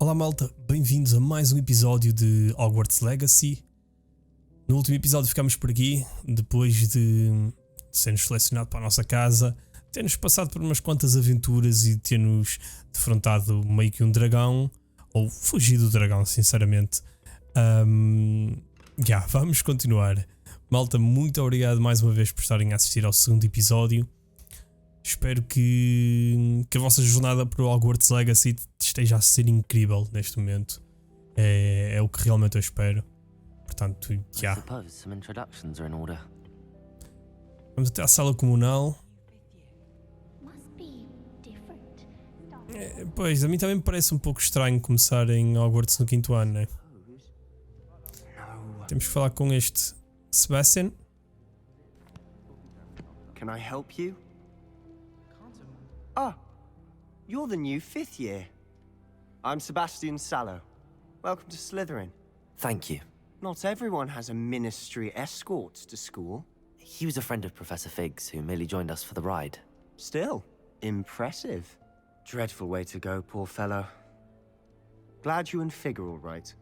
Olá malta, bem-vindos a mais um episódio de Hogwarts Legacy. No último episódio ficámos por aqui, depois de sermos selecionados para a nossa casa, ter-nos passado por umas quantas aventuras e ter-nos defrontado meio que um dragão, ou fugido do dragão, sinceramente. Vamos continuar. Malta, muito obrigado mais uma vez por estarem a assistir ao segundo episódio. Espero que a vossa jornada para o Hogwarts Legacy esteja a ser incrível neste momento. É o que realmente eu espero. Portanto, vamos até à sala comunal. Pois, a mim também me parece um pouco estranho começar em Hogwarts no 5º ano, né? Temos que falar com este Sebastian. Can I help you? Ah, you're the new 5th year. I'm Sebastian Sallow. Welcome to Slytherin. Thank you. Not everyone has a ministry escort to school. He was a friend of Professor Fig's who merely joined us for the ride. Still, impressive. Dreadful way to go, poor fellow. Glad you and Fig are all right.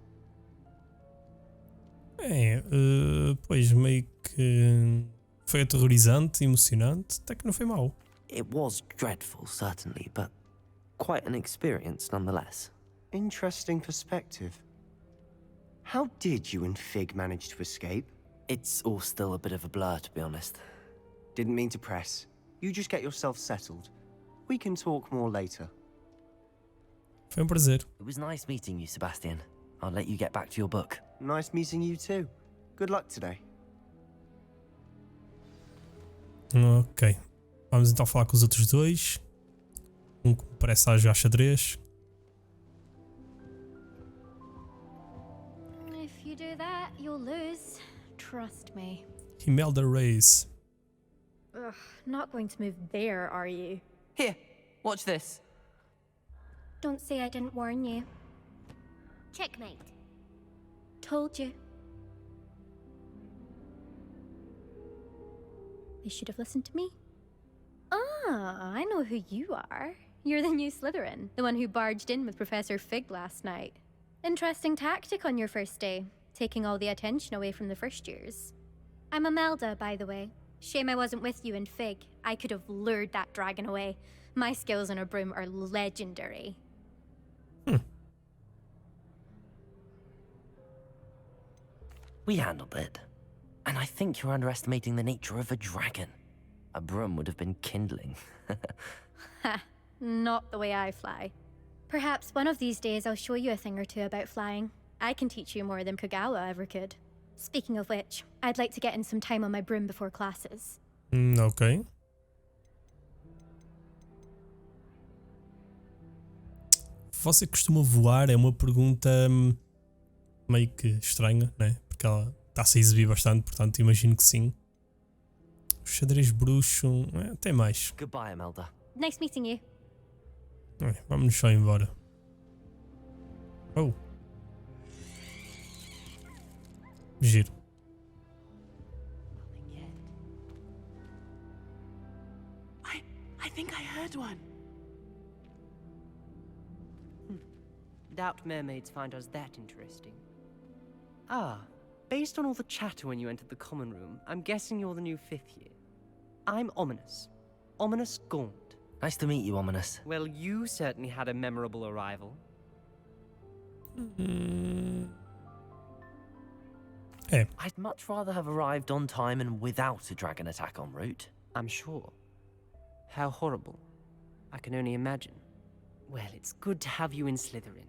Pois meio que foi aterrorizante, emocionante, até que não foi mau. It was dreadful, certainly, but quite an experience nonetheless. Interesting perspective. How did you and Fig manage to escape? It's all still a bit of a blur, to be honest. Didn't mean to press. You just get yourself settled. We can talk more later. Foi um prazer. It was nice meeting you, Sebastian. I'll let you get back to your book. Nice meeting you too. Good luck today. Ok. Vamos então falar com os outros dois. Um que parece a jogar xadrez. If you do that, you'll lose. Trust me. Imelda Reis. Ugh, not going to move there, are you? Here, watch this. Don't say I didn't warn you. Checkmate. Told you. They should have listened to me. Ah, I know who you are. You're the new Slytherin, the one who barged in with Professor Fig last night. Interesting tactic on your first day, taking all the attention away from the first years. I'm Imelda, by the way. Shame I wasn't with you in Fig. I could have lured that dragon away. My skills on a broom are legendary. We handled it. And I think you're underestimating the nature of a dragon. A broom would have been kindling. Ha, not the way I fly. Perhaps one of these days I'll show you a thing or two about flying. I can teach you more than Kogawa ever could. Speaking of which, I'd like to get in some time on my broom before classes. Ok. Você costuma voar? É uma pergunta meio que estranha, né? Porque ela está-se a exibir bastante, portanto imagino que sim. O xadrez bruxo, até mais. Goodbye, Imelda. Nice meeting you. Vamos só embora. Oh. Giro. I think I heard one. Doubt mermaids find us that interesting. Ah, based on all the chatter when you entered the common room, I'm guessing you're the new 5th year. I'm Ominous. Ominous Gaunt. Nice to meet you, Ominous. Well, you certainly had a memorable arrival. É. I'd much rather have arrived on time and without a dragon attack en route. I'm sure. How horrible. I can only imagine. Well, it's good to have you in Slytherin.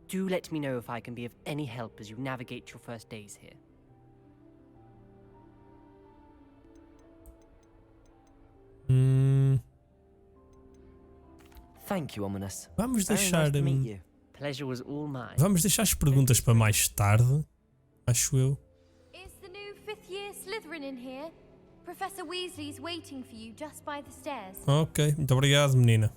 Do let me know if I can be of any help as you navigate your first days here. Thank you, Ominous. Vamos Very deixar. nice to meet you. Pleasure was all mine. Vamos deixar as perguntas para mais tarde, acho eu. Is the new 5th year Slytherin in here? Professor Weasley's waiting for you just by the stairs. Ok, muito obrigado, menina.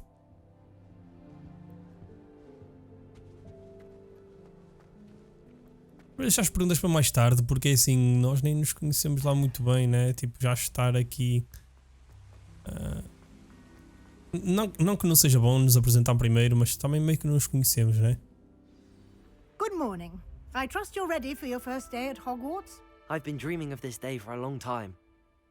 Vou deixar as perguntas para mais tarde, porque assim, nós nem nos conhecemos lá muito bem, né? Tipo, já estar aqui Não que não seja bom nos apresentar primeiro, mas também meio que não nos conhecemos, né? Good morning. I trust you're ready for your first day at Hogwarts? I've been dreaming of this day for a long time.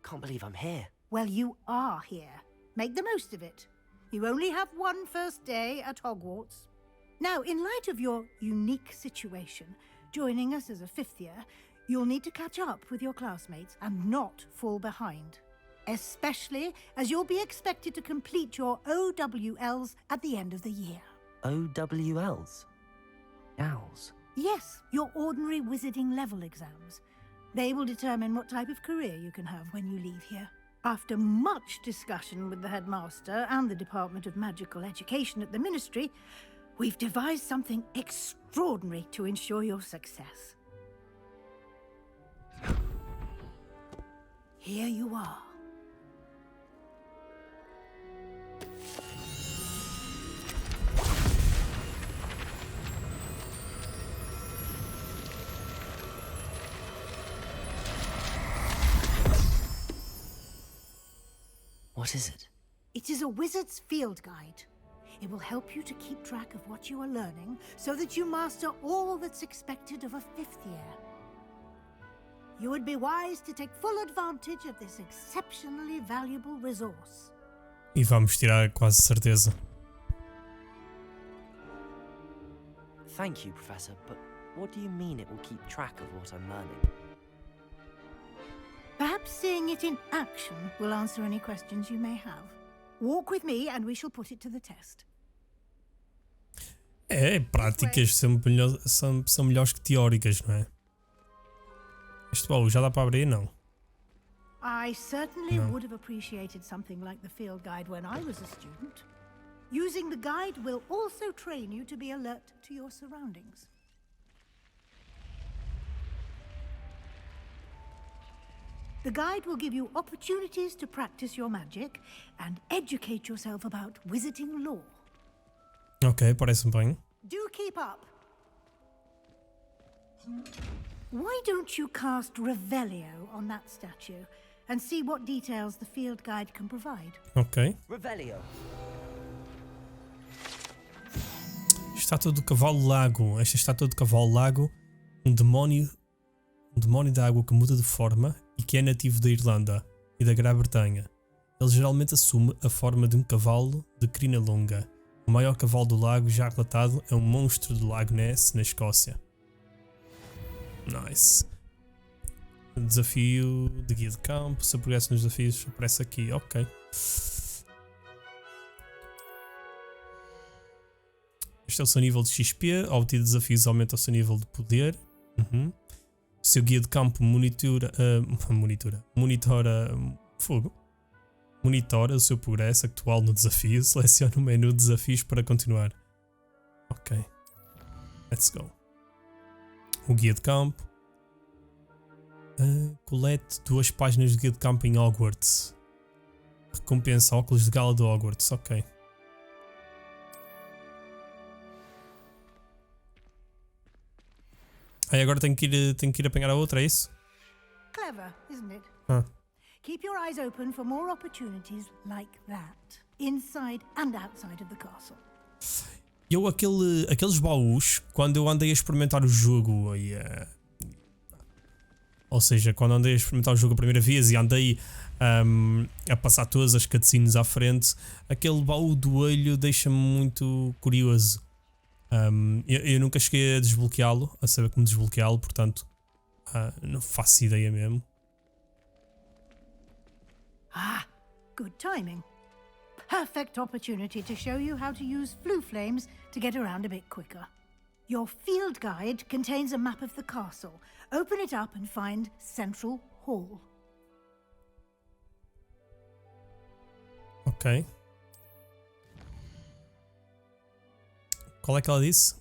Can't believe I'm here. Well, you are here. Make the most of it. You only have one first day at Hogwarts. Now, in light of your unique situation, joining us as a fifth year, you'll need to catch up with your classmates and not fall behind. Especially as you'll be expected to complete your OWLs at the end of the year. OWLs? Owls? Yes, your ordinary wizarding level exams. They will determine what type of career you can have when you leave here. After much discussion with the headmaster and the Department of Magical Education at the Ministry, we've devised something extraordinary to ensure your success. Here you are. What is it? It is a wizard's field guide. It will help you to keep track of what you are learning so that you master all that's expected of a fifth year. You would be wise to take full advantage of this exceptionally valuable resource. E vamos tirar quase certeza. Thank you, Professor, but what do you mean it will keep track of what I'm learning? Perhaps seeing it in action will answer any questions you may have. Walk with me and we shall put it to the test. Práticas são melhores que teóricas, não é? Este baú já dá para abrir? Não. I certainly would have appreciated something like the field guide when I was a student. Using the guide will also train you to be alert to your surroundings. The guide will give you opportunities to practice your magic and educate yourself about wizarding lore. Ok, parece-me bem. Do keep up. Why don't you cast Revelio on that statue and see what details the field guide can provide? Ok. Revelio. Estátua do Cavalo Lago. Esta estátua do Cavalo Lago, um demónio de água que muda de forma e que é nativo da Irlanda e da Grã-Bretanha. Ele geralmente assume a forma de um cavalo de crina longa. O maior cavalo do lago já relatado é um monstro do Lago Ness, na Escócia. Nice. Desafio de guia de campo. Se eu progresso nos desafios, aparece aqui. Ok. Este é o seu nível de XP. Ao obter desafios, aumenta o seu nível de poder. O seu guia de campo monitora o seu progresso atual no desafio. Selecione o menu de desafios para continuar. Ok. Let's go. O guia de campo. Colete 2 páginas de guia de campo em Hogwarts. Recompensa óculos de gala de Hogwarts. Ok. Aí agora tenho que ir apanhar a outra, é isso? Clever, isn't it? Ah. Keep your eyes open for more opportunities like that, inside and outside of the castle. Eu, aqueles baús, quando eu andei a experimentar o jogo, ou seja, quando andei a experimentar o jogo a primeira vez e andei a passar todas as cutscenes à frente, aquele baú do olho deixa-me muito curioso. Eu nunca cheguei a desbloqueá-lo, a saber como desbloqueá-lo, portanto, não faço ideia mesmo. Ah, good timing. Perfect opportunity to show you how to use flue flames to get around a bit quicker. Your field guide contains a map of the castle. Open it up and find Central Hall. Ok. Qual é que ela disse?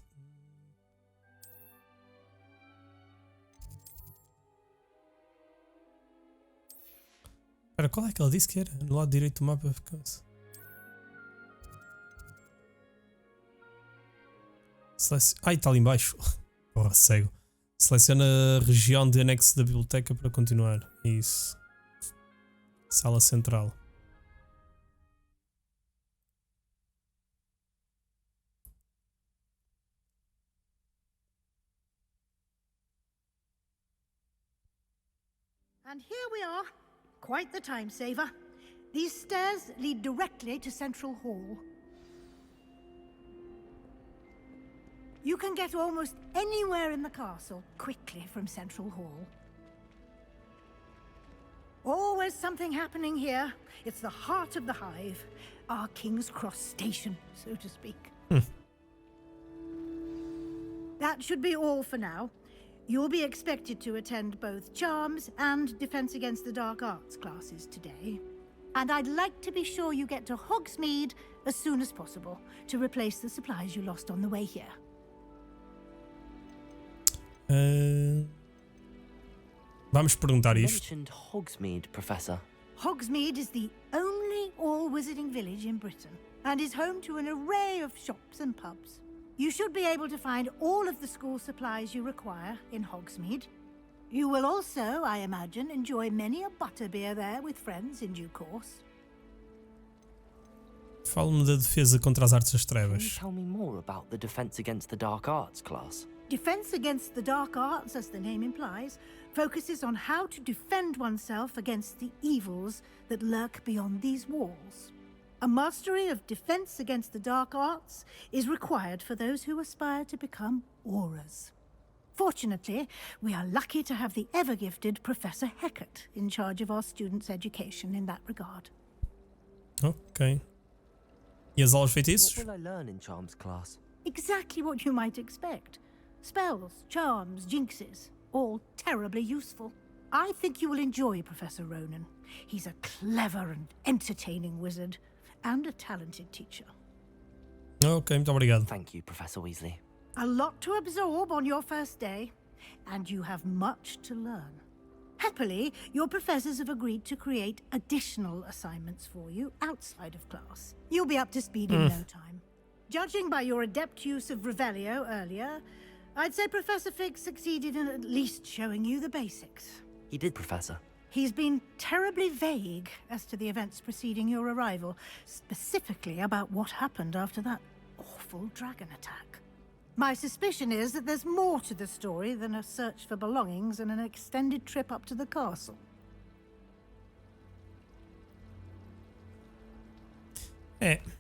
Espera, qual é que ela disse que era? No lado direito do mapa fica-se. Ai, está ali embaixo. Porra, cego. Seleciona a região de anexo da biblioteca para continuar. Isso. Sala central. And here we are. Quite the time saver. These stairs lead directly to Central Hall. You can get almost anywhere in the castle quickly from Central Hall. Always something happening here. It's the heart of the hive. Our King's Cross station, so to speak. That should be all for now. You'll be expected to attend both Charms and Defense Against the Dark Arts classes today. And I'd like to be sure you get to Hogsmeade as soon as possible to replace the supplies you lost on the way here. Vamos perguntar You isto. mentioned Hogsmeade, Professor. Hogsmeade is the only all-wizarding village in Britain and is home to an array of shops and pubs. You should be able to find all of the school supplies you require in Hogsmeade. You will also, I imagine, enjoy many a butterbeer there with friends in due course. Fala-me da defesa contra as artes das Can you trevas. tell me more about the Defense Against the Dark Arts class? Defense Against the Dark Arts, as the name implies, focuses on how to defend oneself against the evils that lurk beyond these walls. A mastery of Defense Against the Dark Arts is required for those who aspire to become auras. Fortunately, we are lucky to have the ever-gifted Professor Hecat in charge of our students' education in that regard. Ok. E as aulas feitiços? What will I learn in Charms class? Exactly what you might expect. Spells, charms, jinxes, all terribly useful. I think you will enjoy Professor Ronan. He's a clever and entertaining wizard, and a talented teacher. Ok, muito obrigado. Thank you, Professor Weasley. A lot to absorb on your first day, and you have much to learn. Happily, your professors have agreed to create additional assignments for you outside of class. You'll be up to speed in no time. Judging by your adept use of Revelio earlier, I'd say Professor Fig succeeded in at least showing you the basics. He did, Professor. He's been terribly vague as to the events preceding your arrival, specifically about what happened after that awful dragon attack. My suspicion is that there's more to the story than a search for belongings and an extended trip up to the castle.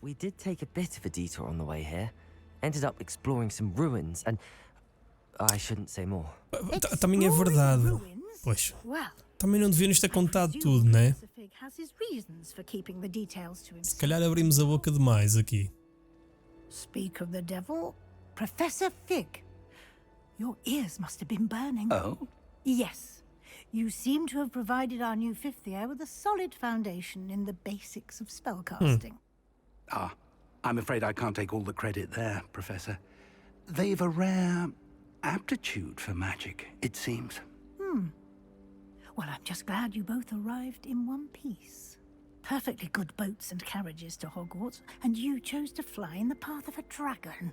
We did take a bit of a detour on the way here. Ended up exploring some ruins and... I shouldn't say more. Também é verdade. Ruins? Pois. Well, Também não devíamos ter I contado presume tudo, né? Professor Fig has his reasons for keeping the details to Se himself. calhar abrimos a boca demais aqui. Speak of the devil, Professor Fig. Your ears must have been burning. Oh? Yes. You seem to have provided our new fifth year with a solid foundation in the basics of spellcasting. Ah, I'm afraid I can't take all the credit there, Professor. They've a rare aptitude for magic, it seems. Well, I'm just glad you both arrived in one piece. Perfectly good boats and carriages to Hogwarts, and you chose to fly in the path of a dragon.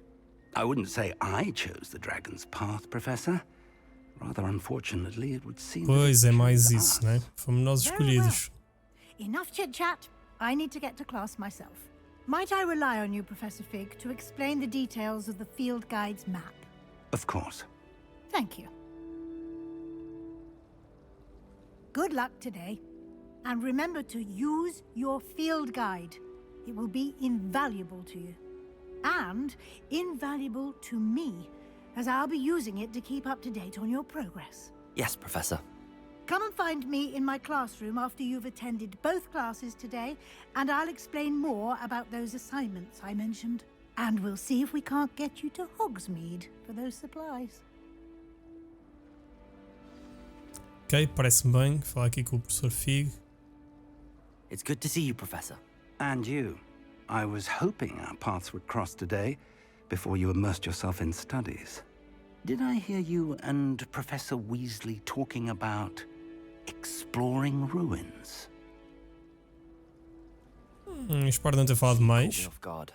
I wouldn't say I chose the dragon's path, Professor. Rather unfortunately, it would seem that Pois it é, mais chose isso, us. né? Fomos nós Very escolhidos. Enough chit-chat. I need to get to class myself. Might I rely on you, Professor Fig, to explain the details of the field guide's map? Of course. Thank you. Good luck today. And remember to use your field guide. It will be invaluable to you. And invaluable to me, as I'll be using it to keep up to date on your progress. Yes, Professor. Come and find me in my classroom after you've attended both classes today, and I'll explain more about those assignments I mentioned. And we'll see if we can't get you to Hogsmeade for those supplies. Ok, parece-me bem. Falar aqui com o professor Fig. It's good to see you, Professor. And you. I was hoping our paths would cross today, before you immersed yourself in studies. Did I hear you and Professor Weasley talking about exploring ruins? Espero não ter falado Caught mais. me off guard.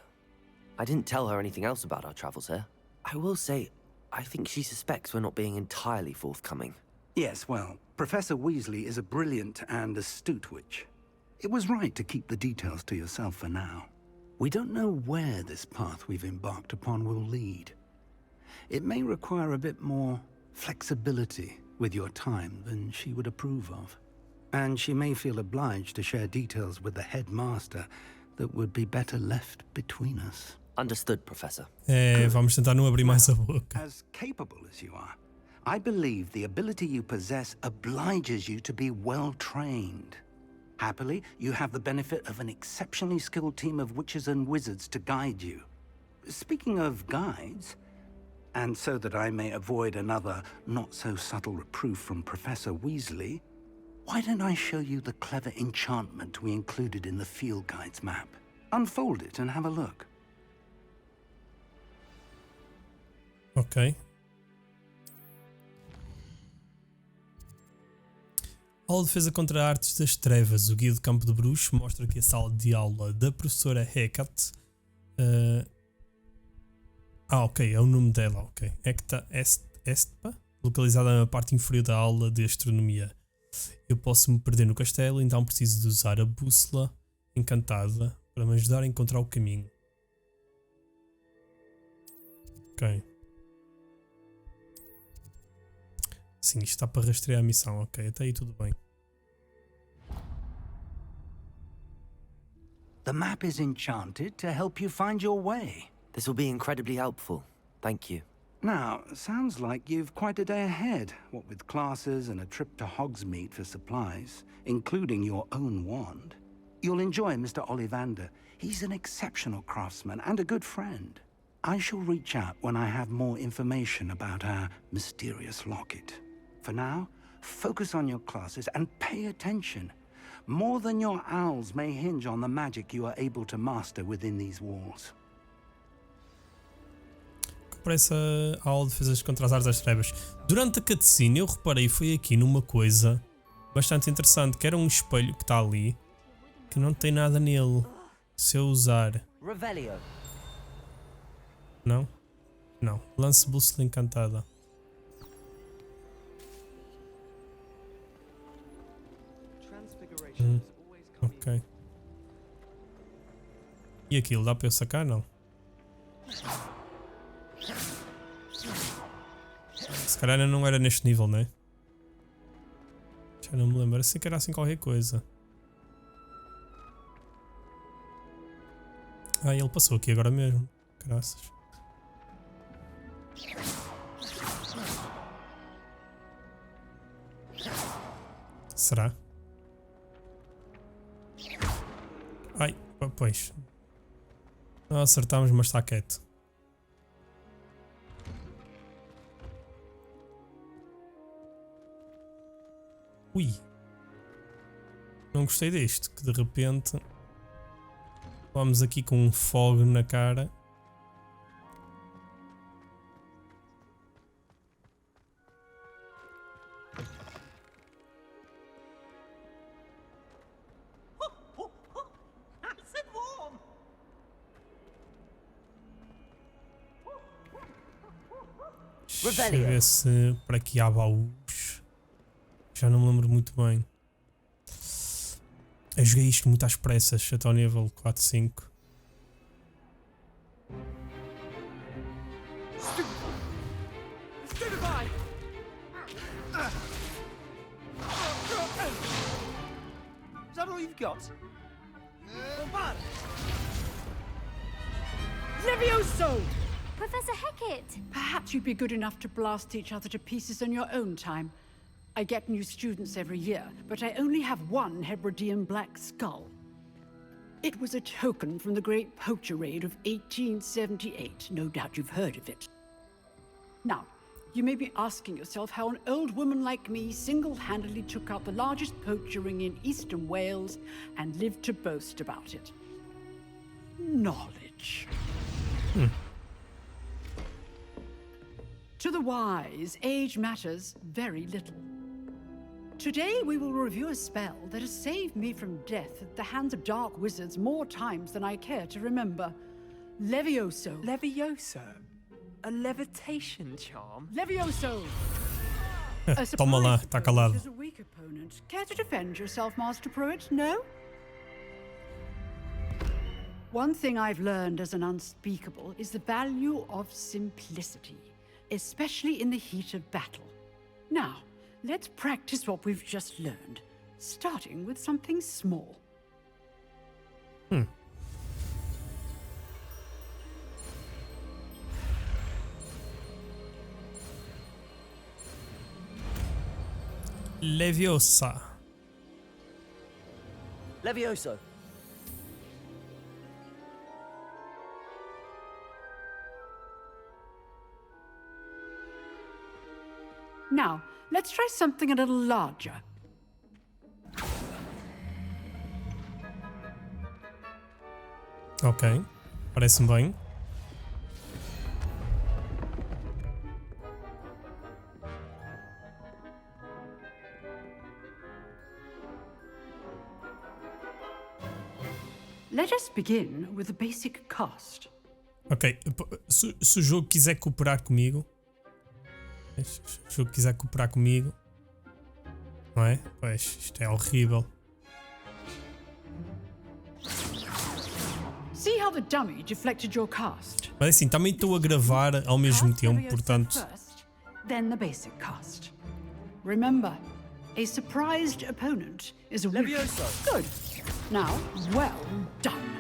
I didn't tell her anything else about our travels here. I will say, I think she suspects we're not being entirely forthcoming. Yes, well, Professor Weasley is a brilliant and astute witch. It was right to keep the details to yourself for now. We don't know where this path we've embarked upon will lead. It may require a bit more flexibility with your time than she would approve of. And she may feel obliged to share details with the headmaster that would be better left between us. Understood, Professor. Vamos tentar não abrir mais a boca. As capable as you are, I believe the ability you possess obliges you to be well trained. Happily, you have the benefit of an exceptionally skilled team of witches and wizards to guide you. Speaking of guides, and so that I may avoid another not-so-subtle reproof from Professor Weasley, why don't I show you the clever enchantment we included in the field guide's map? Unfold it and have a look. Ok. Aula de defesa contra artes das trevas. O guia do campo de bruxo mostra que a sala de aula da professora Hecate... ok, é o nome dela, ok. Hecta Estpa, localizada na parte inferior da aula de astronomia. Eu posso me perder no castelo, então preciso de usar a bússola encantada para me ajudar a encontrar o caminho. Ok. Sim, isto está para rastrear a missão, ok, até aí tudo bem. The map is enchanted to help you find your way. This will be incredibly helpful. Thank you. Now, sounds like you've quite a day ahead, what with classes and a trip to Hogsmeade for supplies, including your own wand. You'll enjoy Mr. Ollivander. He's an exceptional craftsman and a good friend. I shall reach out when I have more information about our mysterious locket. For now, focus on your classes and pay attention. More than your owls may hinge on the magic you are able to master within these walls. Parece a aula de defesas contra as artes das trevas. Durante a cutscene eu reparei, foi aqui numa coisa bastante interessante, que era um espelho que está ali, que não tem nada nele. Se eu usar... Revelio. Não? Não. Lance bússola encantada. Ok. E aquilo, dá para eu sacar? Não. Se calhar ainda não era neste nível, né? Já não me lembro. Assim que era assim qualquer coisa. Ah, ele passou aqui agora mesmo. Graças. Será? Ai, pois. Não acertámos, mas está quieto. Ui. Não gostei deste, que de repente vamos aqui com um fogo na cara. Deixa eu ver se por aqui há baús. Já não me lembro muito bem. Eu joguei isto muito às pressas, até ao nível 4, 5. Is that all you've got? Levioso! Professor Hecate! Perhaps you'd be good enough to blast each other to pieces in your own time. I get new students every year, but I only have one Hebridean black skull. It was a token from the Great Poacher Raid of 1878. No doubt you've heard of it. Now, you may be asking yourself how an old woman like me single-handedly took out the largest poacher ring in eastern Wales and lived to boast about it. Knowledge. To the wise, age matters very little. Today we will review a spell that has saved me from death at the hands of dark wizards more times than I care to remember. Levioso. Levioso? A levitation charm? Levioso! Toma lá, tá calado. Is a weak opponent. Care to defend yourself, Master Pruitt? No? One thing I've learned as an unspeakable is the value of simplicity, especially in the heat of battle. Now, let's practice what we've just learned. starting with something small. Leviosa. Levioso. Now, let's try something a little larger. Ok, parece-me bem. Let us begin with the basic cast. Ok, se o jogo quiser cooperar comigo, não é? Pois, isto é horrível. See how the dummy deflected your cast? Mas assim, também estou a gravar ao mesmo Cast tempo, Leviosa portanto... first, then the basic cast. Remember, a surprised opponent is a weak... Levioso. Good. Now, well done.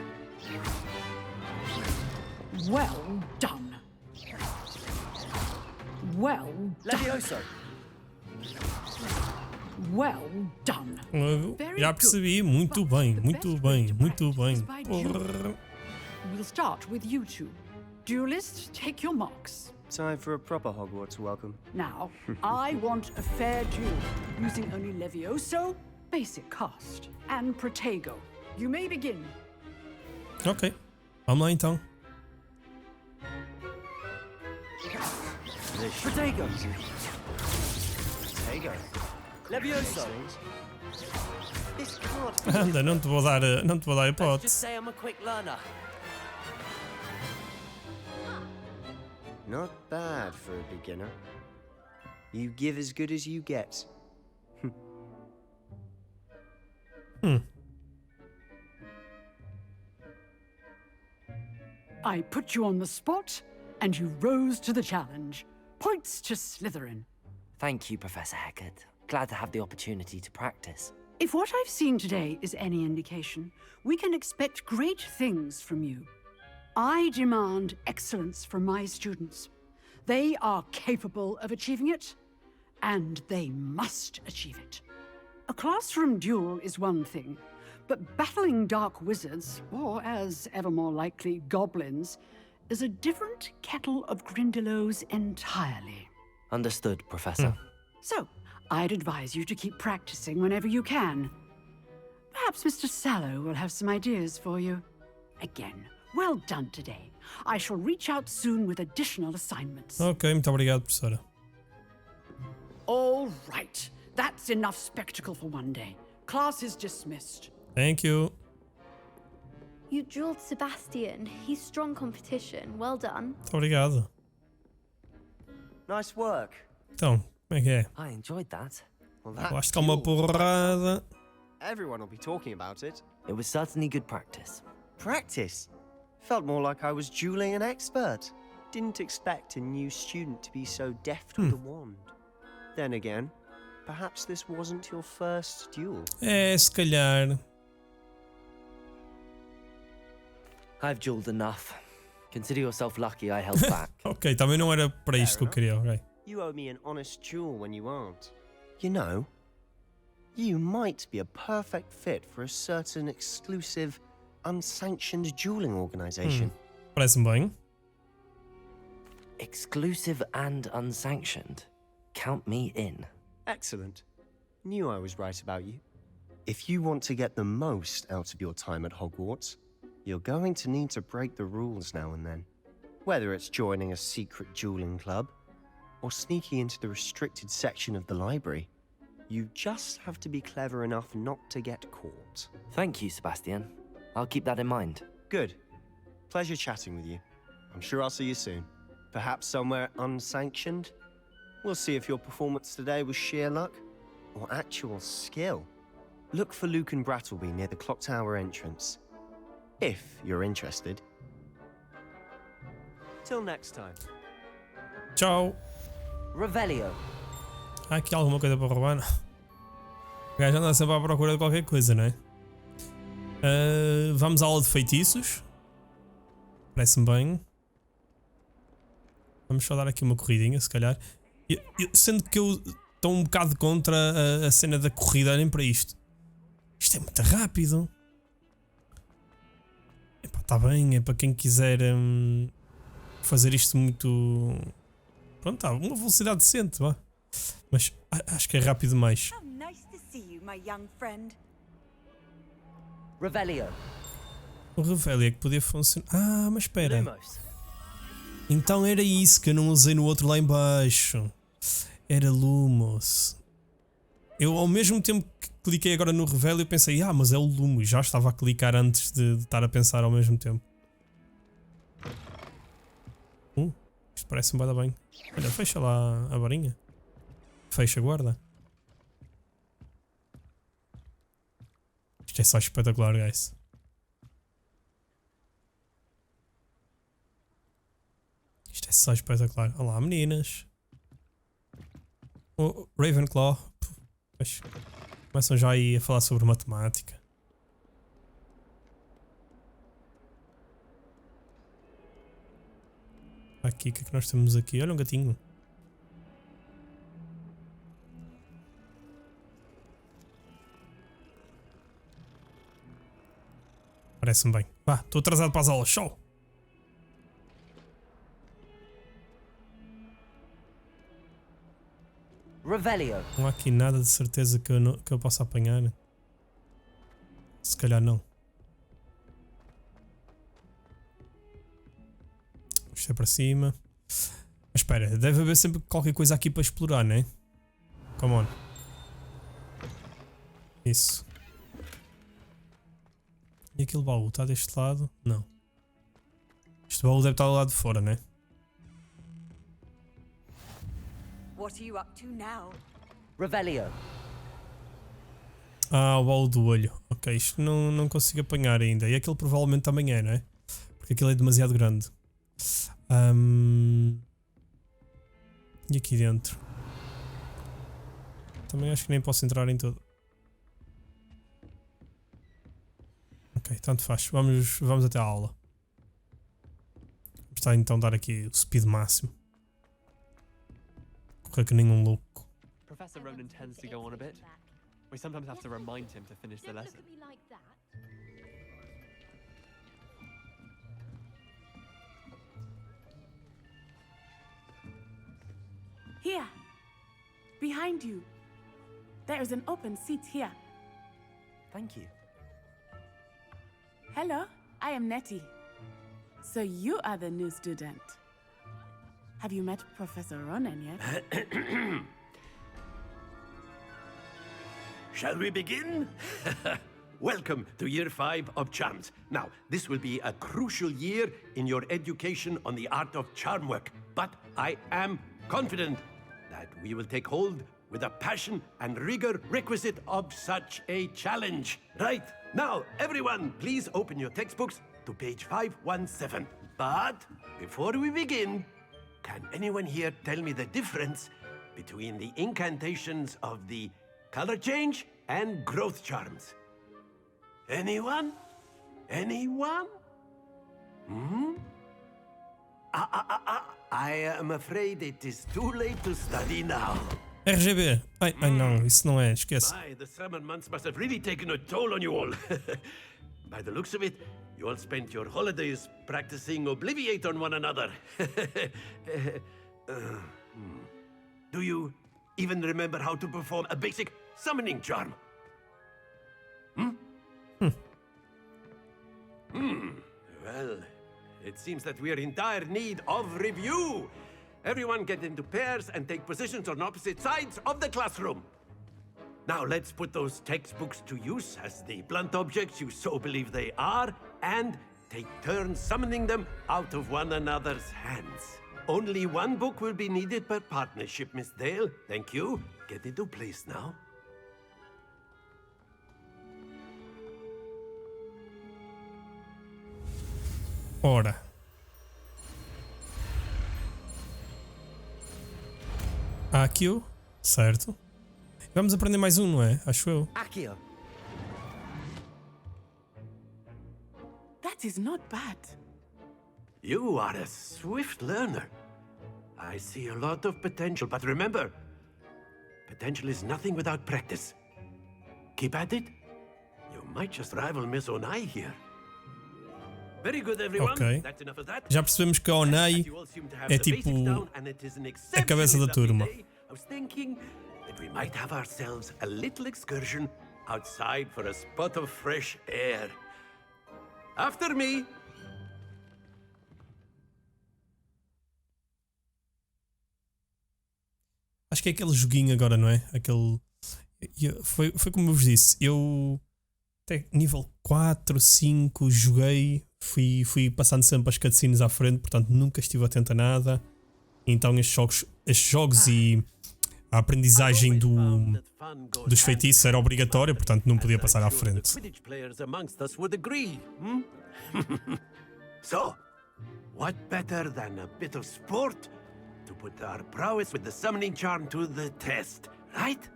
Well done. Well done. Levioso. Well done. Já percebi, muito bem, muito bem, muito bem. Porra. We'll start with you two. Duelists, take your marks. Time for a proper Hogwarts welcome. Now, I want a fair duel, using only Levioso, basic cast, and Protego. You may begin. Ok, vamos lá então. Protego. There you go. Levioso. This can't be. Anda, não te vou dar Let's hipótese. just say I'm a quick learner. Not bad for a beginner. You give as good as you get. I put you on the spot, and you rose to the challenge. Points to Slytherin. Thank you, Professor Hecat. Glad to have the opportunity to practice. If what I've seen today is any indication, we can expect great things from you. I demand excellence from my students. They are capable of achieving it, and they must achieve it. A classroom duel is one thing, but battling dark wizards, or as ever more likely, goblins, is a different kettle of Grindylows entirely. Understood, Professor. So, I'd advise you to keep practicing whenever you can. Perhaps Mr. Sallow will have some ideas for you. Again, well done today. I shall reach out soon with additional assignments. Ok, muito obrigado, professora. All right. That's enough spectacle for one day. Class is dismissed. Thank you. You drilled Sebastian. He's strong competition. Well done. Muito obrigado. Nice work. Então, como é que é? I enjoyed that. Well, that Lá está uma duel- porrada. Everyone will be talking about it. It was certainly good practice. Practice. Felt more like I was dueling an expert. Didn't expect a new student to be so deft with a wand. Then again, perhaps this wasn't your first duel. É, se calhar. I've dueled enough. Consider yourself lucky I held back. Ok, também não era para isto que eu queria, ok. You owe me an honest duel when you aren't. You know, you might be a perfect fit for a certain exclusive, unsanctioned dueling organization. Parece-me bem. Exclusive and unsanctioned. Count me in. Excellent. Knew I was right about you. If you want to get the most out of your time at Hogwarts, you're going to need to break the rules now and then. Whether it's joining a secret dueling club, or sneaking into the restricted section of the library, you just have to be clever enough not to get caught. Thank you, Sebastian. I'll keep that in mind. Good. Pleasure chatting with you. I'm sure I'll see you soon. Perhaps somewhere unsanctioned? We'll see if your performance today was sheer luck or actual skill. Look for Luke and Brattleby near the clock tower entrance. If you're interested. Till next time. Tchau. Revelio. Há aqui alguma coisa para roubar? O gajo anda sempre à procura de qualquer coisa, não é? Vamos à aula de feitiços. Parece-me bem. Vamos só dar aqui uma corridinha, se calhar. Sendo que eu estou um bocado contra a cena da corrida, olhem para isto. Isto é muito rápido. Está bem, é para quem quiser fazer isto muito... Pronto, tá, uma velocidade decente, vá. Mas acho que é rápido demais. Revelio. O Revelio é que podia funcionar. Ah, mas espera. Então era isso que eu não usei no outro lá em baixo. Era Lumos. Eu ao mesmo tempo que cliquei agora no Revelio pensei, mas é o Lumos. Já estava a clicar antes de estar a pensar ao mesmo tempo. Isto parece-me bem. Olha, fecha lá a varinha. Fecha, guarda. Isto é só espetacular, guys. Isto é só espetacular. Olá, meninas. O Ravenclaw. Pois, começam já aí a falar sobre matemática. Aqui, o que é que nós temos aqui? Olha um gatinho. Parece-me bem. Vá, estou atrasado para as aulas. Show! Revelio. Não há aqui nada de certeza que eu possa apanhar. Se calhar não. Isto é para cima. Mas espera, deve haver sempre qualquer coisa aqui para explorar, não é? Come on. Isso. E aquele baú está deste lado? Não. Este baú deve estar do lado de fora, não é? What are you up to now? Revelio. Ah, o baú do olho. Ok, isto não consigo apanhar ainda. E aquele provavelmente também é, não é? Porque aquele é demasiado grande. E aqui dentro? Também acho que nem posso entrar em todo. Ok, tanto faz. Vamos até à aula. Vamos então dar aqui o speed máximo. Correr que nem um louco. Professor Ronan tends to go on a bit. We sometimes have to remind him to finish the lesson. Here, behind you. There is an open seat here. Thank you. Hello, I am Nettie. So you are the new student. Have you met Professor Ronan yet? Shall we begin? Welcome to Year 5 of Charms. Now, this will be a crucial year in your education on the art of charm work, but I am confident that we will take hold with the passion and rigor requisite of such a challenge. Right, now, everyone, please open your textbooks to page 517. But before we begin, can anyone here tell me the difference between the incantations of the color change and growth charms? Anyone? Anyone? I am afraid it is too late to study now. RGB. Ai não, isso não é, esquece. The summer months must have really taken a toll on you all. By the looks of it, you all spent your holidays practicing Obliviate on one another. Do you even remember how to perform a basic summoning charm? Well, it seems that we are in dire need of review. Everyone get into pairs and take positions on opposite sides of the classroom. Now let's put those textbooks to use as the blunt objects you so believe they are, and take turns summoning them out of one another's hands. Only one book will be needed per partnership, Miss Dale. Thank you. Get into place now. Ora. Há aqui o... Certo. Vamos aprender mais um, não é? Acho eu. Accio. That is not bad. You are a swift learner. I see a lot of potential, but remember, potential is nothing without practice. Keep at it. You might just rival Miss Onai here. Very good, everyone. Ok. That's enough of that. Já percebemos que a Onai é tipo a cabeça da turma. I was thinking that we might have ourselves a little excursion outside for a spot of fresh air. After me. Acho que é aquele joguinho agora, não é? Aquele. Foi como eu vos disse. Eu até nível 4, 5 joguei. Fui passando sempre as cutscenes à frente, portanto nunca estive atento a nada. Então estes jogos e a aprendizagem dos feitiços era obrigatória, portanto não podia passar à frente. So, what better than a bit of sport to put our prowess with the summoning charm to the test, right?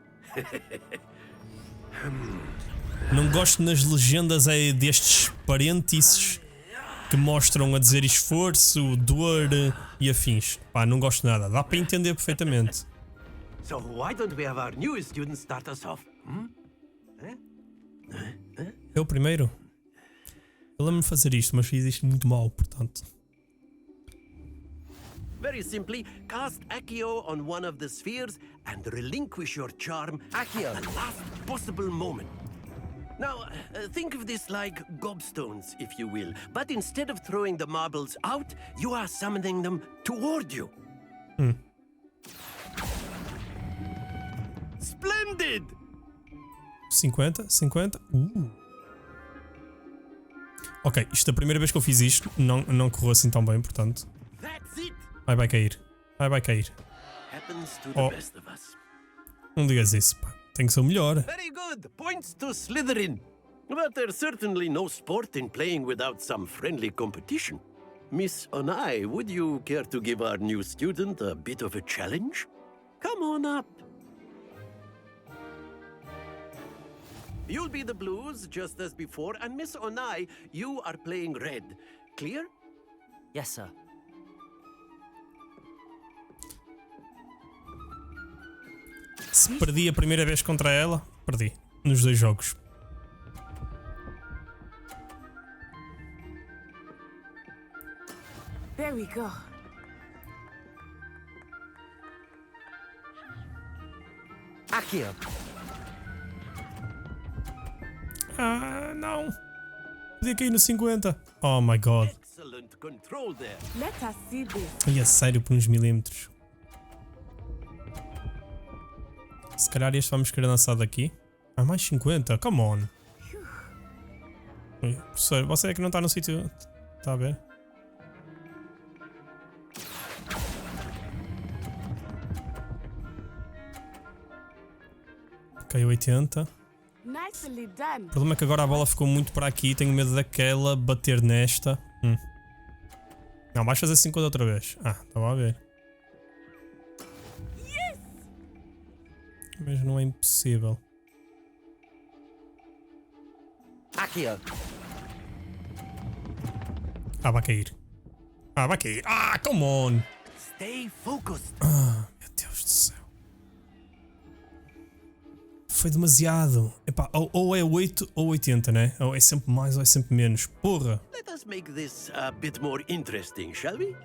Não gosto nas legendas destes parênteses que mostram a dizer esforço, dor e afins. Pá, não gosto nada. Dá para entender perfeitamente. So why don't we have our newest student start us off? Eu primeiro? Eu lembro-me de fazer isto, mas fiz isto muito mal, portanto. Very simply, cast Accio on one of the spheres and relinquish your charm Accio. at the last possible moment. Now, think of this like gobstones, if you will. But instead of throwing the marbles out, you are summoning them toward you. Splendid! 50. Ok, isto é a primeira vez que eu fiz isto. Não correu assim tão bem, portanto. That's it. Vai cair. Vai cair. Happens to the best of us. Não digas isso, pá. Tem que ser o melhor. Very good. Points to Slytherin. But there's certainly no sport in playing without some friendly competition. Miss Onai, would you care to give our new student a bit of a challenge? Come on up. You'll be the blues, just as before, and Miss Onai, you are playing red. Clear? Yes, sir. Se perdi a primeira vez contra ela, perdi. Nos dois jogos. There we go. Accio. Ah, não. Podia cair no 50. Oh my god. Excellent control there. Let us see this. E é sério por uns milímetros. Se calhar este vamos querer lançar daqui. Ah, mais 50. Come on. Oi, professor, você é que não está no sítio. Está a ver? Ok, 80. Nicely done. O problema é que agora a bola ficou muito para aqui. Tenho medo daquela bater nesta. Não, vais fazer 50 outra vez. Ah, estava a ver. Yes! Mas não é impossível. Accio. Ah, vai cair. Ah, vai cair. Ah, come on. Stay focused. Ah, meu Deus do céu. Foi demasiado. Epá, ou é 8 ou 80, né? Ou é sempre mais ou é sempre menos. Porra. Let us make this a bit more interesting, shall we?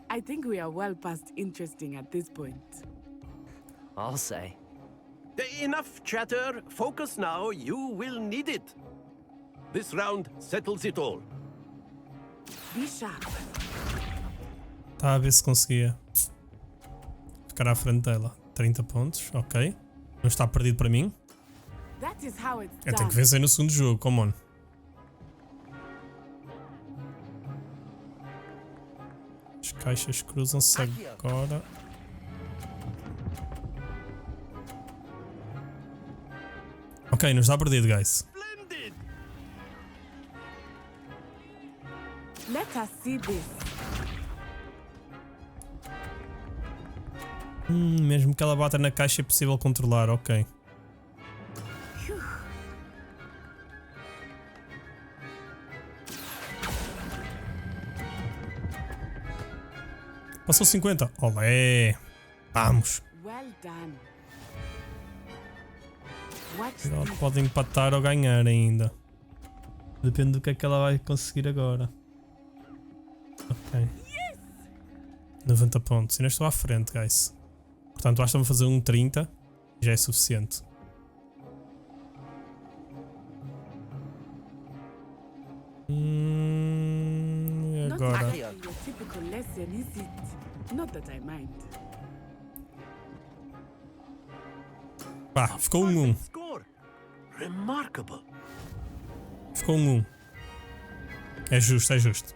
I think we are well past interesting at this point. I'll say. Enough chatter. Focus now. You will need it. This round settles it all. Be sharp. Tá a ver se conseguia ficar à frente dela. 30 pontos, ok. Não está perdido para mim. That is how it's Eu tenho done. que vencer no segundo jogo, come on. As caixas cruzam-se agora. Ok, não está perdido, guys. Let us see this. Mesmo que ela bata na caixa é possível controlar, ok. Passou 50. Olé! Vamos! Well done. Ela pode empatar ou ganhar ainda. Depende do que é que ela vai conseguir agora. Ok. 90 pontos. Ainda estou à frente, guys. Portanto, basta-me fazer um 30. Já é suficiente. Agora. Pá, ficou um 1. Remarkable. Ficou um 1. É justo, é justo.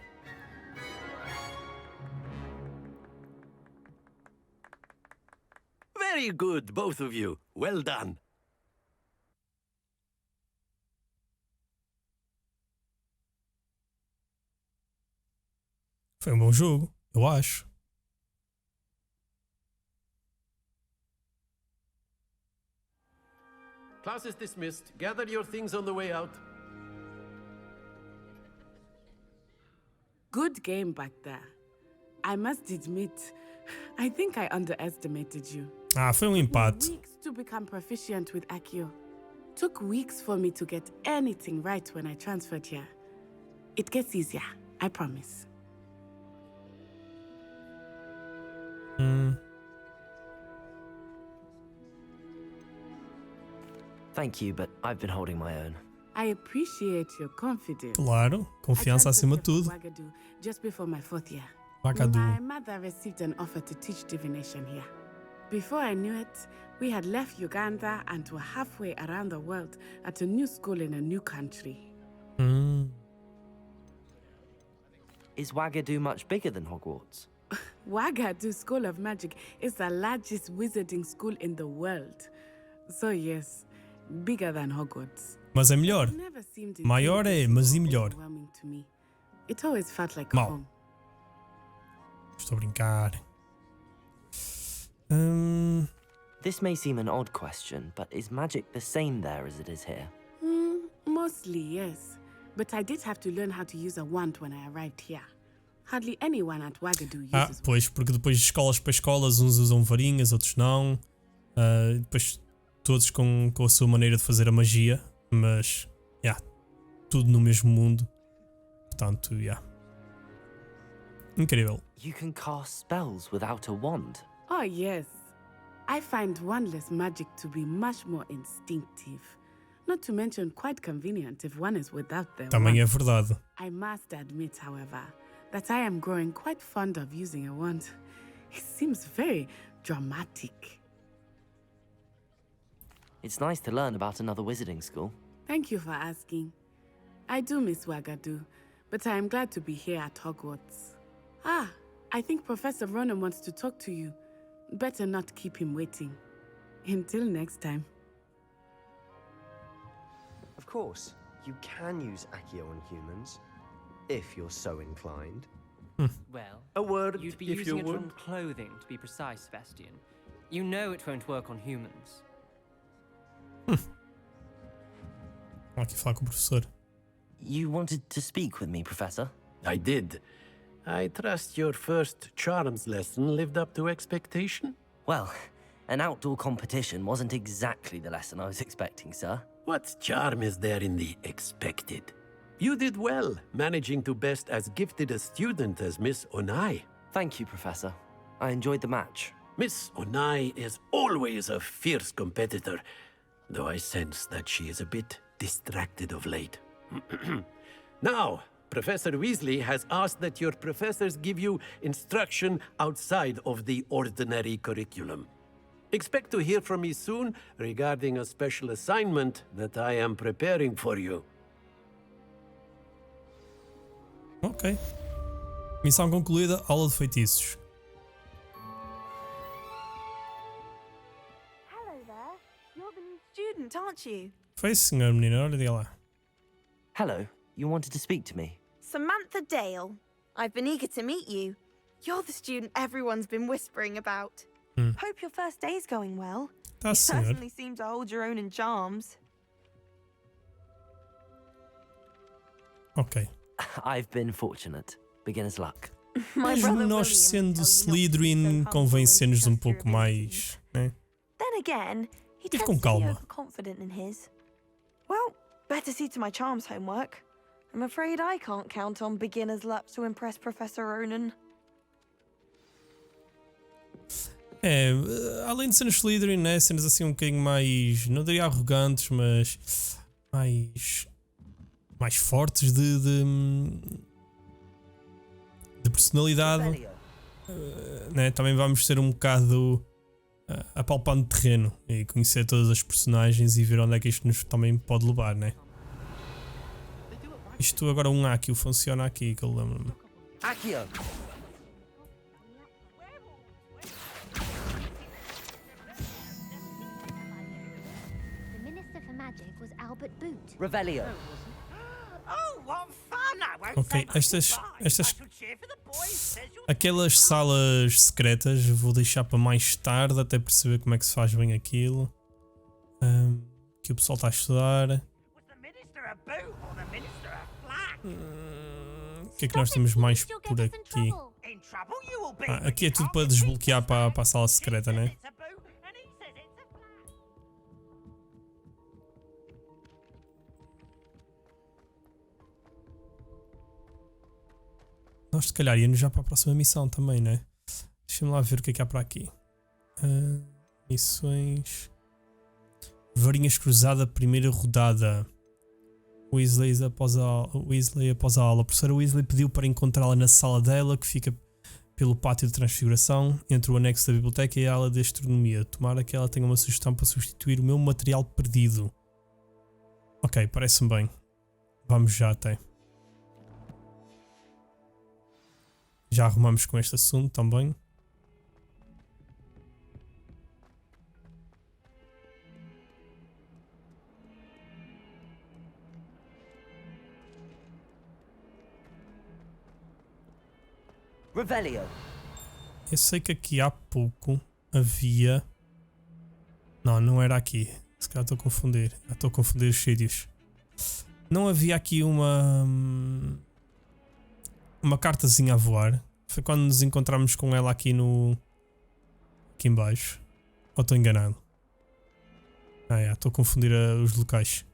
Very good, both of you. Well done. Foi um bom jogo, eu acho. Class is dismissed. Gather your things on the way out. Good game back there. I must admit, I think I underestimated you. Ah, foi um empate. Weeks to become proficient with Accio. Took weeks for me to get anything right when I transferred here. It gets easier, I promise. Thank you, but I've been holding my own. I appreciate your confidence. Claro, confiança acima de tudo. Wagadu just before my 4th year. Wagadu. My mother received an offer to teach divination here. Before I knew it, we had left Uganda and were halfway around the world at a new school in a new country. Is Wagadu much bigger than Hogwarts? Wagadu School of Magic is the largest wizarding school in the world. So yes, bigger than Hogwarts. Mas é melhor. Maior é, mas e melhor. It always felt like Mal. home. Estou a brincar. This may seem an odd question, but is magic the same there as it is here? Mostly, yes. But I did have to learn how to use a wand when I arrived here. Hardly anyone at Wagadu uses pois, porque depois de escolas para escolas, uns usam varinhas, outros não. Depois todos com a sua maneira de fazer a magia, mas tudo no mesmo mundo. Portanto, incrível. You can cast spells without a wand. Oh, yes. I find wandless magic to be much more instinctive. Not to mention quite convenient if one is without their Também é wand. verdade. I must admit, however, that I am growing quite fond of using a wand. It seems very dramatic. It's nice to learn about another wizarding school. Thank you for asking. I do miss Wagadu, but I am glad to be here at Hogwarts. I think Professor Ronan wants to talk to you. Better not keep him waiting. Until next time. Of course, you can use Accio on humans, if you're so inclined. Well, A word, you'd be if using you it on would. clothing, to be precise, Sebastian. You know it won't work on humans. Aqui falar com o professor. You wanted to speak with me, Professor? I did. I trust your first charms lesson lived up to expectation? Well, an outdoor competition wasn't exactly the lesson I was expecting, sir. What charm is there in the expected? You did well, managing to best as gifted a student as Miss Onai. Thank you, Professor. I enjoyed the match. Miss Onai is always a fierce competitor, though I sense that she is a bit distracted of late. Now, Professor Weasley has asked that your professors give you instruction outside of the ordinary curriculum. Expect to hear from me soon regarding a special assignment that I am preparing for you. Ok. Missão concluída, aula de feitiços. Hello there. You're the new student, aren't you? Foi, senhor menino, olha de lá. Hello, you wanted to speak to me? Samantha Dale. I've been eager to meet you. You're the student everyone's been whispering about. Hope your first day's going well. You certainly seem to hold your own in charms. Ok. I've been fortunate. Beginner's luck. Mas nós sendo Slytherin convém sermos um pouco mais, né? Then again, he Tive tends com to be calma. overconfident in his. Well, better see to my charms homework. I'm afraid I can't count on beginner's luck to impress Professor Ronan. É, além de cenas Slytherin, né? Cenas assim um bocadinho mais, não diria arrogantes, mas mais fortes de personalidade, né? Também vamos ser um bocado apalpando terreno e conhecer todas as personagens e ver onde é que isto nos também pode levar, né? Isto agora um Akio funciona aqui, que eu lembro-me. Akio! Revelio. Ok, aquelas salas secretas vou deixar para mais tarde até perceber como é que se faz bem aquilo. Que o pessoal está a estudar. O que é que nós temos mais por aqui? Aqui é tudo para desbloquear para a sala secreta, né? Nós se calhar íamos já para a próxima missão também, né? Deixa-me lá ver o que é que há para aqui. Missões. Varinhas cruzada, primeira rodada. Weasley após a aula. A professora Weasley pediu para encontrá-la na sala dela, que fica pelo pátio de transfiguração, entre o anexo da biblioteca e a ala de astronomia. Tomara que ela tenha uma sugestão para substituir o meu material perdido. Ok, parece-me bem. Vamos já até. Já arrumamos com este assunto também. Revelio. Eu sei que aqui há pouco havia... Não era aqui. Se calhar estou a confundir. Estou a confundir os sítios. Não havia aqui uma cartazinha a voar. Foi quando nos encontramos com ela aqui aqui em baixo. Ou estou enganado? Estou a confundir os locais.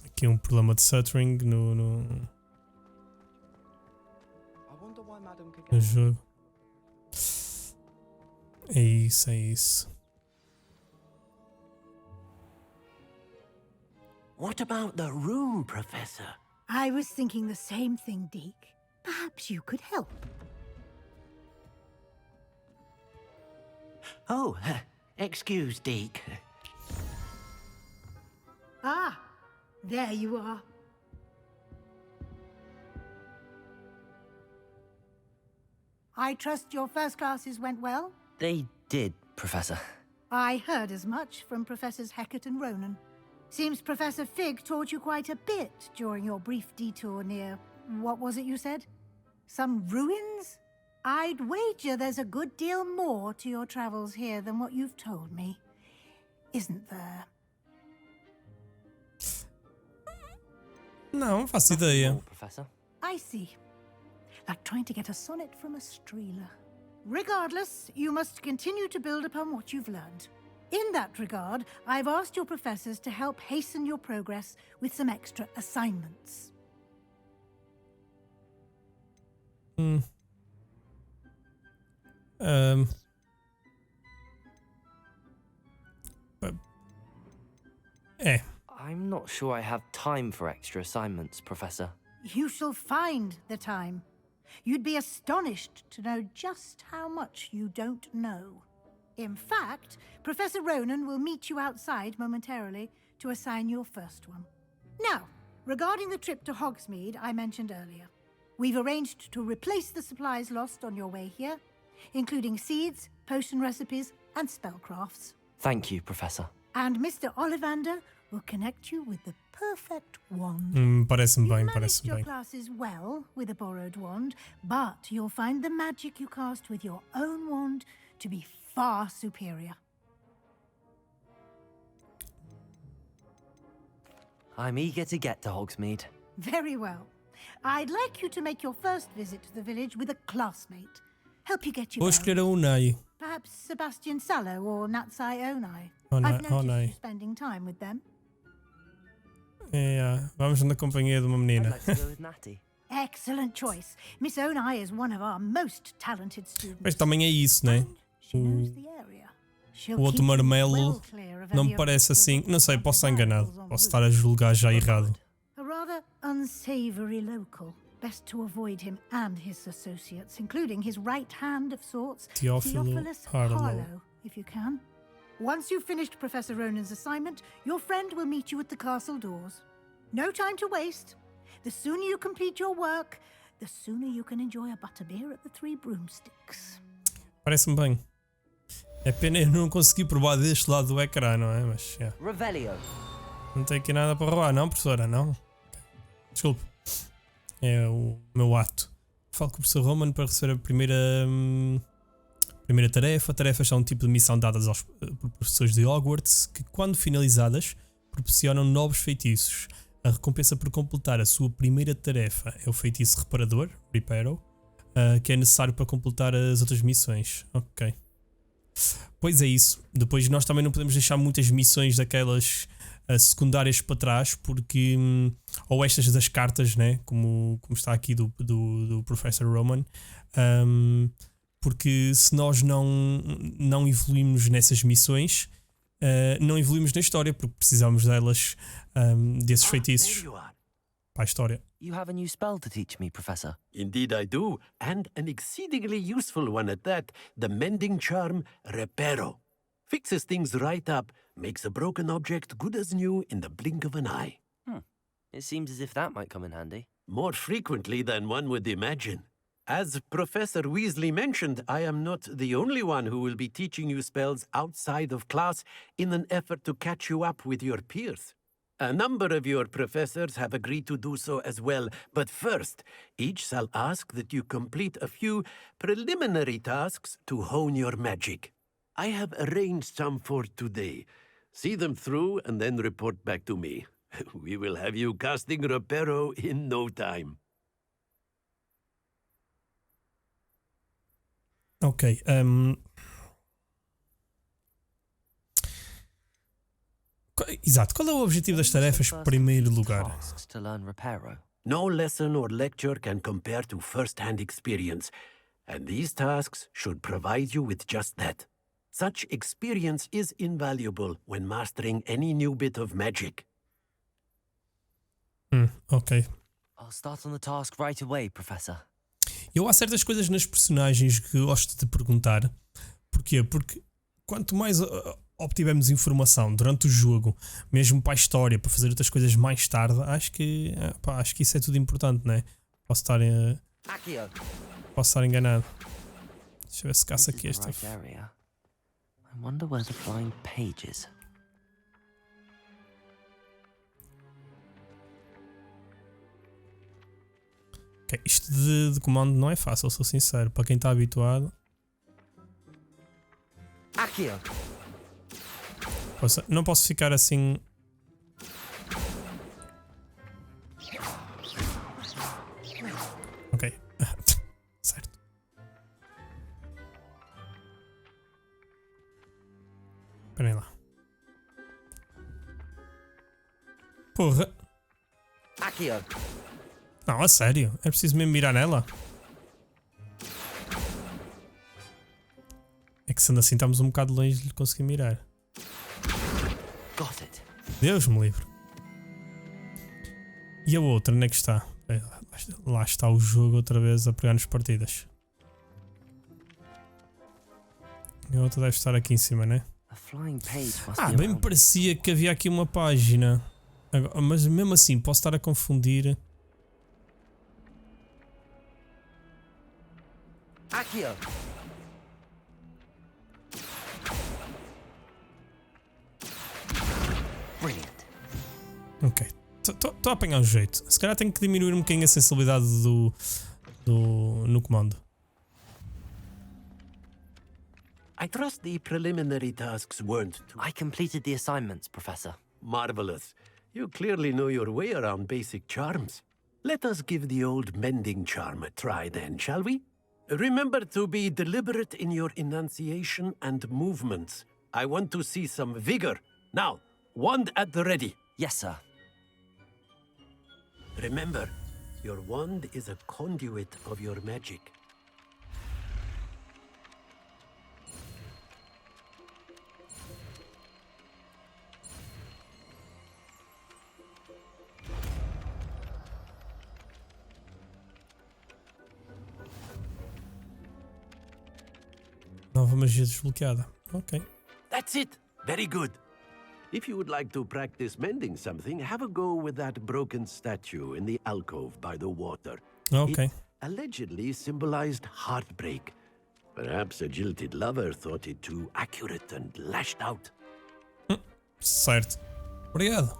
Aqui um problema de stuttering no jogo. É isso. What about the room, Professor? I was thinking the same thing, Deke. Perhaps you could help. Oh, excuse, Deke. Ah, there you are. I trust your first classes went well? They did, Professor. I heard as much from Professors Hecat and Ronan. Seems Professor Fig taught you quite a bit during your brief detour near... what was it you said? Some ruins? I'd wager there's a good deal more to your travels here than what you've told me. Isn't there? Não faço ideia. Professor. I see. Like trying to get a sonnet from a streeler. Regardless, you must continue to build upon what you've learned. In that regard, I've asked your professors to help hasten your progress with some extra assignments. I'm not sure I have time for extra assignments, Professor. You shall find the time. You'd be astonished to know just how much you don't know. In fact, Professor Ronan will meet you outside momentarily to assign your first one. Now, Regarding the trip to Hogsmeade I mentioned earlier, we've arranged to replace the supplies lost on your way here, including seeds, potion recipes, and spellcrafts. Thank you, Professor. And Mr. Ollivander will connect you with the perfect wand. Parece-me bem, You've parece-me managed your bem. classes well with a borrowed wand, but you'll find the magic you cast with your own wand to be far superior. I'm eager to get to Hogsmeade. Very well. I'd like you to make your first visit to the village with a classmate. Help you get your Vou escolher a Unai. Perhaps Sebastian Sallow or Natsai Onai. Onai, I've noticed Onai. you spending time with them. Vamos na companhia de uma menina. I'd like to go with Natty. Excellent choice. Miss Onai is one of our most talented students. Mas também é isso, né? She knows the area. She'll O outro keep you marmelo well clear of não any me of parece the assim. Não sei, posso estar enganado. rivals on Posso the estar a julgar já errado. A rather unsavory local. Best to avoid him and his associates, including his right hand of sorts, Theophilus Harlow. if you can. Once you've finished Professor Ronan's assignment, your friend will meet you at the castle doors. No time to waste. The sooner you complete your work, the sooner you can enjoy a butterbeer at the Three Broomsticks. Parece-me bem. É pena eu não conseguir provar deste lado do ecrã, não é? Mas, Revelio. não tem aqui nada para roubar, não, professora? Não? Desculpe. É o meu ato. Falo com o professor Roman para receber a primeira tarefa. Tarefas são um tipo de missão dadas por professores de Hogwarts que, quando finalizadas, proporcionam novos feitiços. A recompensa por completar a sua primeira tarefa é o feitiço reparador, Reparo, que é necessário para completar as outras missões. Ok. Pois é isso. Depois nós também não podemos deixar muitas missões daquelas secundárias para trás, porque ou estas das cartas, né, como está aqui do Professor Roman, porque se nós não evoluímos nessas missões, não evoluímos na história, porque precisamos delas, desses feitiços para a história. You have a new spell to teach me, Professor. Indeed I do, and an exceedingly useful one at that, the mending charm Reparo. Fixes things right up, makes a broken object good as new in the blink of an eye. It seems as if that might come in handy. More frequently than one would imagine. As Professor Weasley mentioned, I am not the only one who will be teaching you spells outside of class in an effort to catch you up with your peers. A number of your professors have agreed to do so as well, but first, each shall ask that you complete a few preliminary tasks to hone your magic. I have arranged some for today. See them through and then report back to me. We will have you casting Reparo in no time. Ok. Exato. Qual é o objetivo das tarefas em primeiro lugar? No lesson or lecture can compare to first-hand experience, and these tasks should provide you with just that. Such experience is invaluable when mastering any new bit of magic. Ok. I'll start on the task right away, Professor. Eu há certas coisas nas personagens que gosto de perguntar. Porquê? Porque quanto mais obtivermos informação durante o jogo, mesmo para a história, para fazer outras coisas mais tarde, acho que isso é tudo importante, não é? Posso estar enganado. Deixa eu ver se caça aqui esta. I wonder where the flying page is. Ok, isto de comando não é fácil, sou sincero. Para quem está habituado. Aqui, não posso ficar assim. Ok. Certo. Esperem lá. Porra. Aqui, Não, a sério? É preciso mesmo mirar nela? É que sendo assim estamos um bocado longe de lhe conseguir mirar. Got it. Deus me livre. E a outra, onde é que está? Lá está o jogo outra vez a pegar-nos partidas. E a outra deve estar aqui em cima, né? A flying page must Bem me parecia que havia aqui uma página. Agora, mas mesmo assim, posso estar a confundir. Accio! Brilliant. Ok. Estou a apanhar um jeito. Se calhar tenho que diminuir um bocadinho a sensibilidade no comando. I trust the preliminary tasks weren't too... I completed the assignments, Professor. Marvelous. You clearly know your way around basic charms. Let us give the old mending charm a try then, shall we? Remember to be deliberate in your enunciation and movements. I want to see some vigor. Now, wand at the ready. Yes, sir. Remember, your wand is a conduit of your magic. Nova magia desbloqueada. Ok. That's it. Very good. If you would like to practice mending something, have a go with that broken statue in the alcove by the water. Ok. It allegedly symbolized heartbreak. Perhaps a jilted lover thought it too accurate and lashed out. Certo. Obrigado.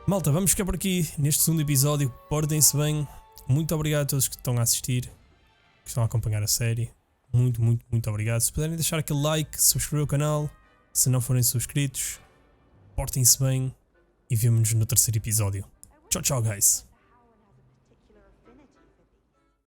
Malta, vamos ficar por aqui neste segundo episódio. Portem-se bem. Muito obrigado a todos que estão a assistir, que estão a acompanhar a série. Muito, muito, muito obrigado. Se puderem deixar aquele like, subscrever o canal. Se não forem subscritos, portem-se bem e vemo-nos no terceiro episódio. Tchau, tchau, guys.